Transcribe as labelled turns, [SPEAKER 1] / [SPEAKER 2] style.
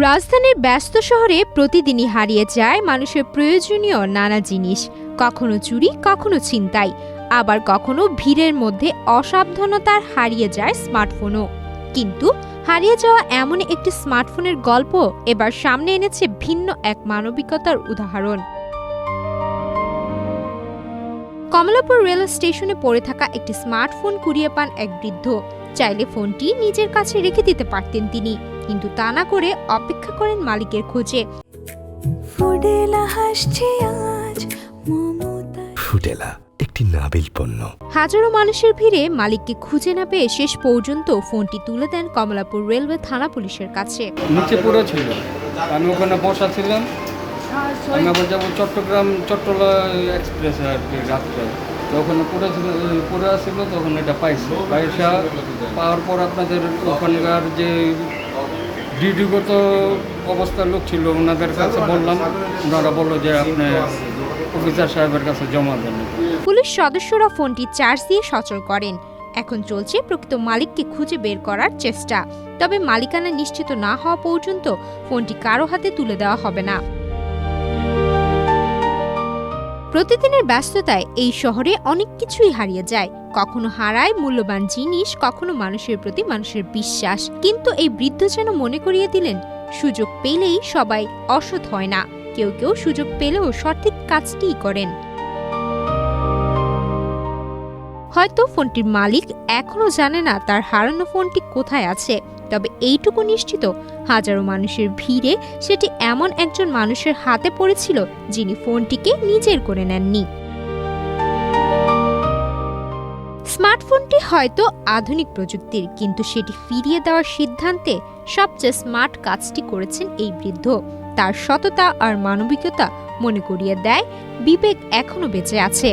[SPEAKER 1] রাজধানীর ব্যস্ত শহরে প্রতিদিনই হারিয়ে যায় মানুষের প্রয়োজনীয় নানা জিনিস, কখনো চুরি, কখনো ছিনতাই, আবার কখনো ভিড়ের মধ্যে অসাবধানতার হারিয়ে যায় স্মার্টফোনও। কিন্তু হারিয়ে যাওয়া এমন একটি স্মার্টফোনের গল্প এবার সামনে এনেছে ভিন্ন এক মানবিকতার উদাহরণ। কমলাপুর রেল স্টেশনে পড়ে থাকা একটি স্মার্টফোন কুড়িয়ে পান এক বৃদ্ধ। চাইলে ফোনটি নিজের কাছে রেখে দিতে পারতেন তিনি, কিন্তু তা না করে অপেক্ষা করেন মালিকের খোঁজে।
[SPEAKER 2] ফুডেলা একটি নাবিল পণ্য।
[SPEAKER 1] হাজারো মানুষের ভিড়ে মালিককে খুঁজে না পেয়ে শেষ পর্যন্ত ফোনটি তুলে দেন কমলাপুর রেলওয়ে থানা পুলিশের কাছে।
[SPEAKER 3] নিচে পড়ে ছিল, আমি ওখানে বসা ছিলাম। আমি আবার যাবো চট্টগ্রাম চট্টলা এক্সপ্রেসে আর কি রাত্রে, তখন পড়ে আসছিল, তখন এটা পাইছি। পয়সা পাওয়ার পর আপনাদের ওখানকার যে ডিউটিগত অবস্থার লোক ছিল ওনাদের কাছে বললাম, ওনারা বললো যে আপনি অফিসার সাহেবের কাছে জমা দেন।
[SPEAKER 1] পুলিশ সদস্যরা ফোনটি চার্জ দিয়ে সচল করেন। এখন চলছে প্রকৃত মালিককে খুঁজে বের করার চেষ্টা। তবে মালিকানা নিশ্চিত না হওয়া পর্যন্ত ফোনটি কারো হাতে তুলে দেওয়া হবে না। প্রতিদিনের ব্যস্ততায় এই শহরে অনেক কিছুই হারিয়ে যায়। কখনো হারায় মূল্যবান জিনিস, কখনো মানুষের প্রতি মানুষের বিশ্বাস। কিন্তু এই বৃদ্ধ যেন মনে করিয়ে দিলেন, সুযোগ পেলেই সবাই অসৎ হয় না, কেউ কেউ সুযোগ পেলেও সঠিক কাজটিই করেন। হয়তো ফোনটির মালিক এখনো জানে না তার হারানো ফোনটি কোথায় আছে, তবে এইটুকু নিশ্চিত, হাজারো মানুষের ভিড়ে সেটি এমন একজন মানুষের হাতে পড়েছিল যিনি ফোনটিকে নিজের করে নেননি। স্মার্টফোনটি হয়তো আধুনিক প্রযুক্তির, কিন্তু সেটি ফিরিয়ে দেওয়ার সিদ্ধান্তে সবচেয়ে স্মার্ট কাজটি করেছেন এই বৃদ্ধ। তার সততা আর মানবিকতা মনে করিয়ে দেয় বিবেক এখনো বেঁচে আছে।